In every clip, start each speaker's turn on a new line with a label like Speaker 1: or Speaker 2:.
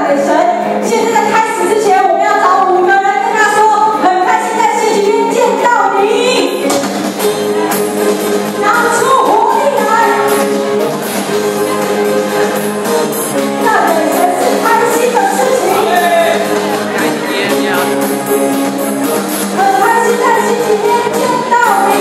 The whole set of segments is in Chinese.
Speaker 1: 给神。现在在开始之前，我们要找5个人跟他说，很开心在星期天见到你，拿出活力来，那给神是开心的事情。很开心在星期天见到你。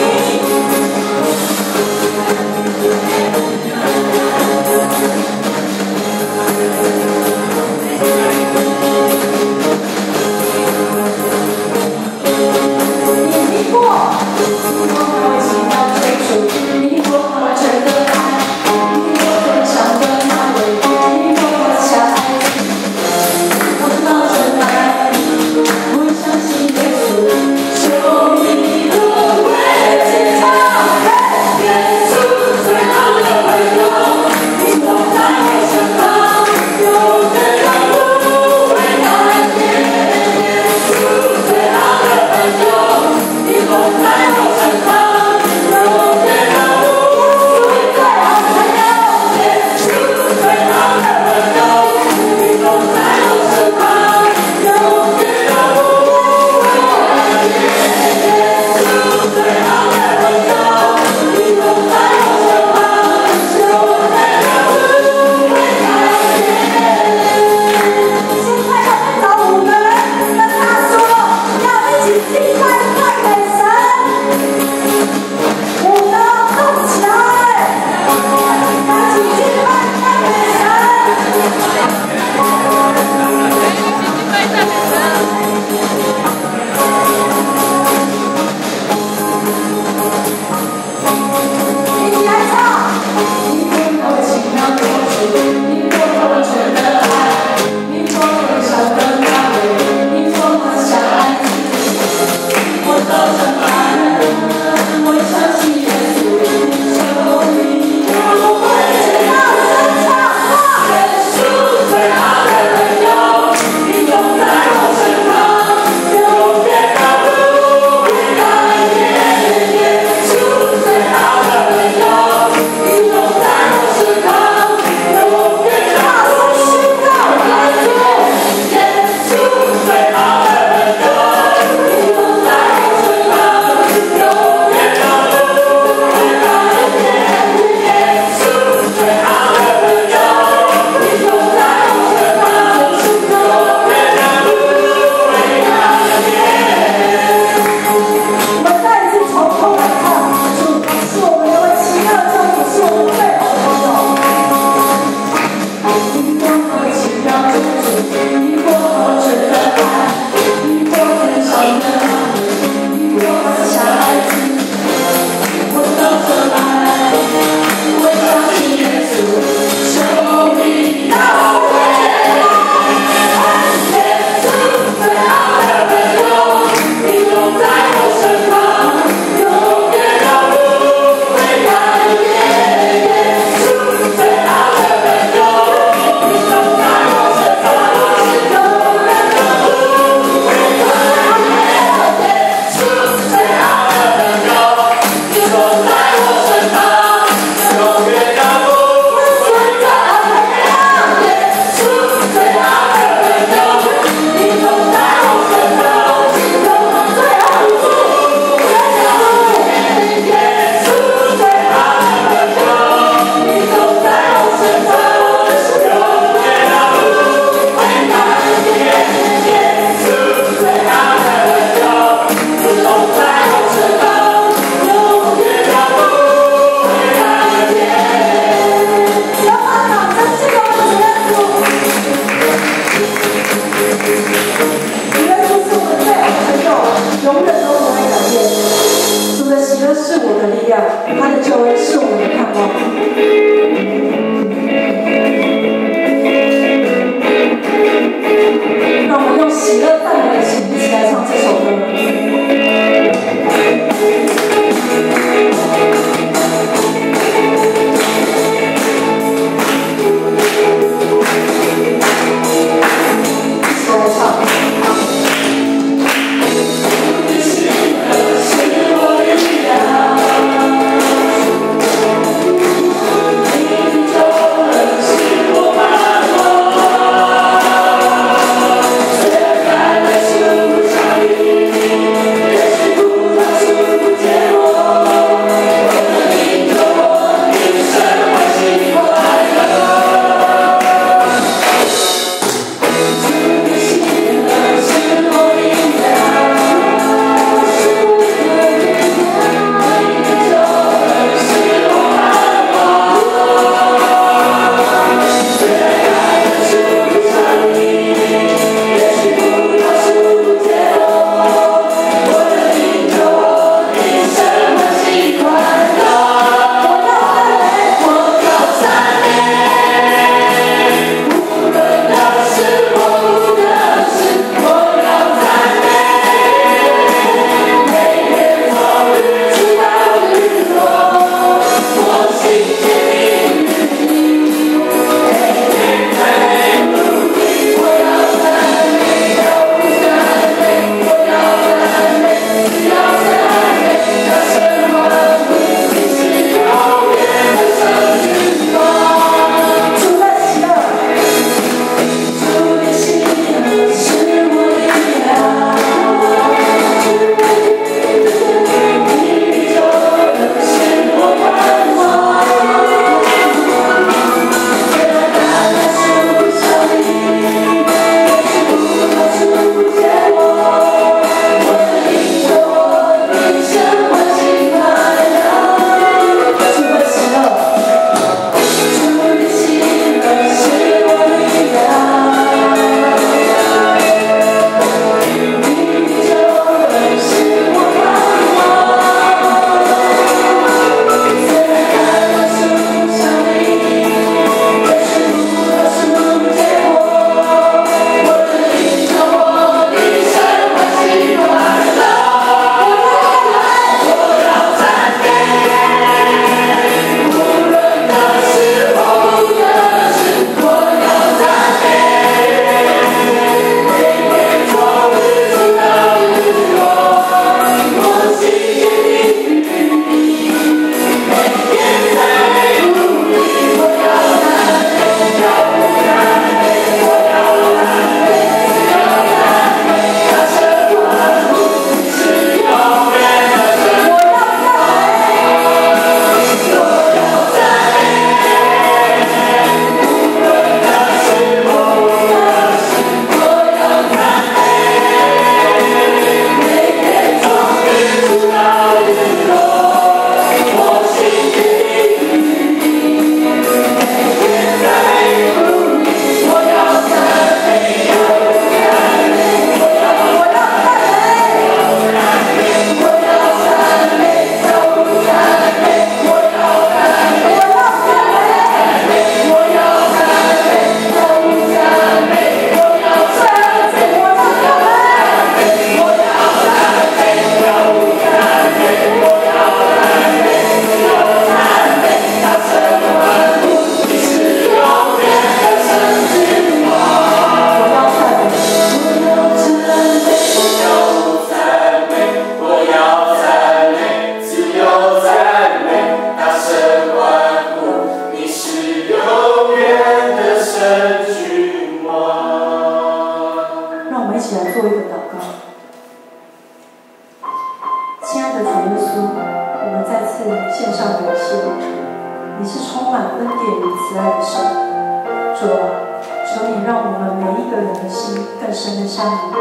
Speaker 1: 主啊，求你让我们每一个人的心更深的向你。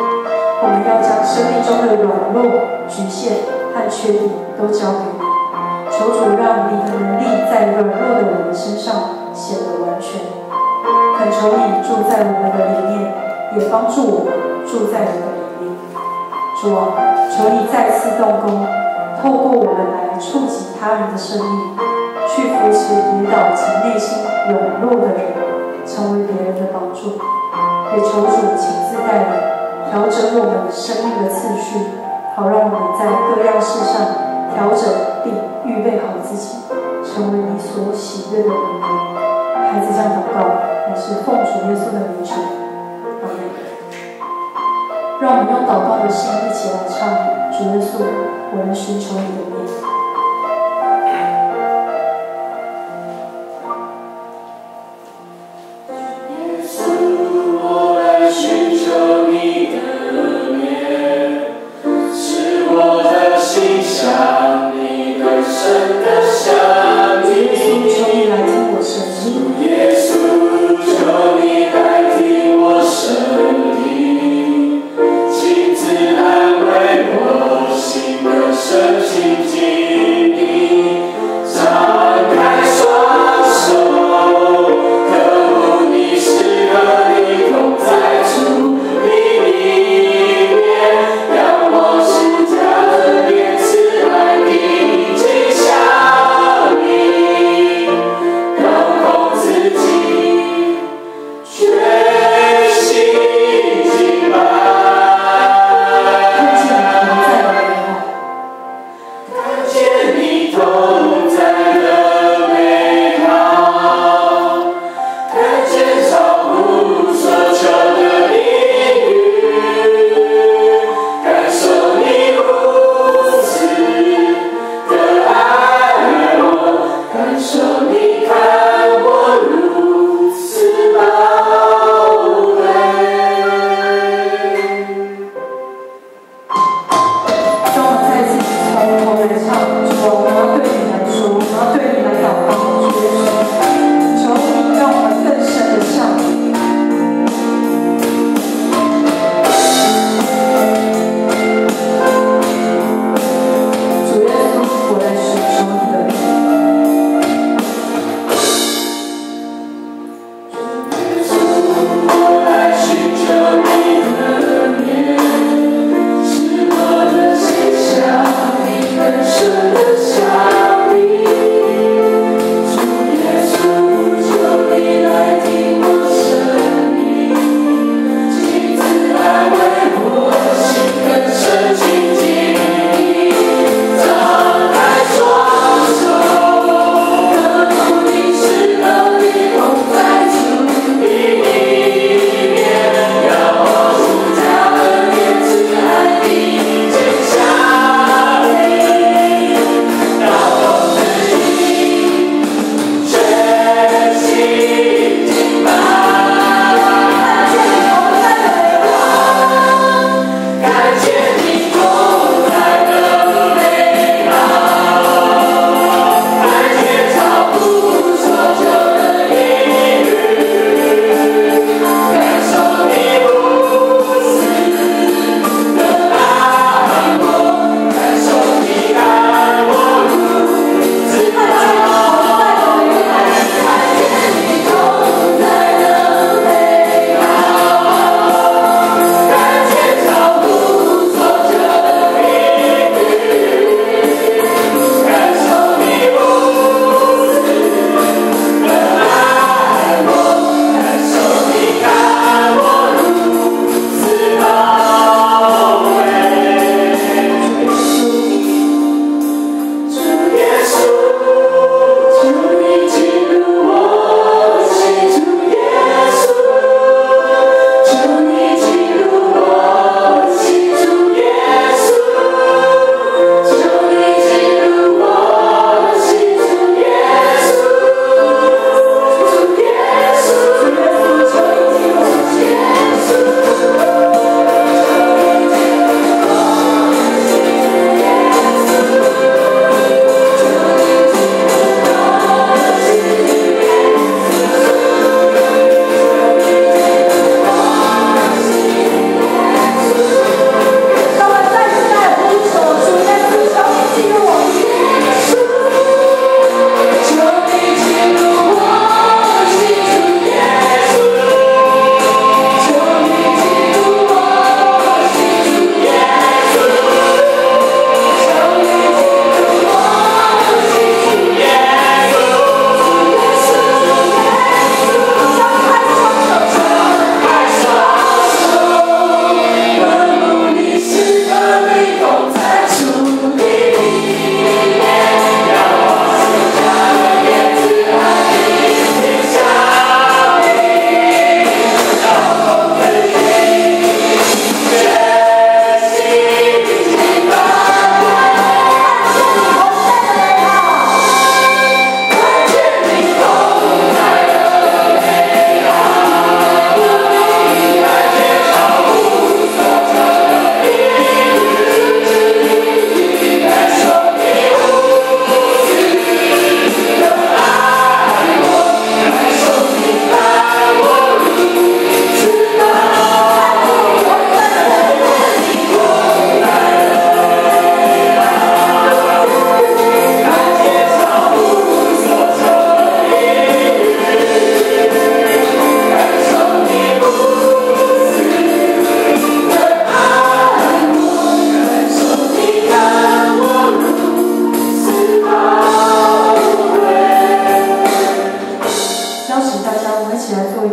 Speaker 1: 我们要将生命中的软弱、局限和缺点都交给你。求主让你的能力在软弱的我们身上显得完全。恳求你住在我们的里面，也帮助我们住在你的里面。主啊，求你再次动工，透过我们来触及他人的生命，去扶持跌倒及内心软弱的人，成为别人的帮助。也求主亲自带领，调整我们生命的次序，好让我们在各样事上调整并预备好自己，成为你所喜悦的人。孩子这样祷告，乃是奉主耶稣的名求。阿门。让我们用祷告的心一起来唱：主耶稣，我们寻求你的面。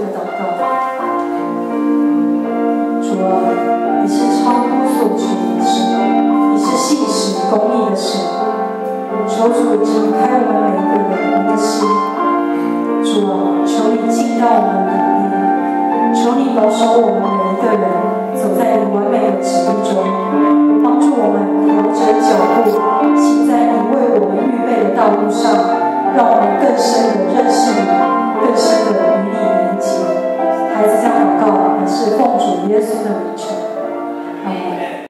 Speaker 1: 的祷告。主啊，你是超乎所求的神，你是信实公义的神。求主敞开我们每一个人的心，主啊，求你进到我们里面，求你保守我们每一个人走在你完美的旨意中，帮助我们调整脚步，行在你为我们预备的道路上，让我们更深的认识你，更深的与你连结。孩子这样祷告，乃是奉主耶稣的名求。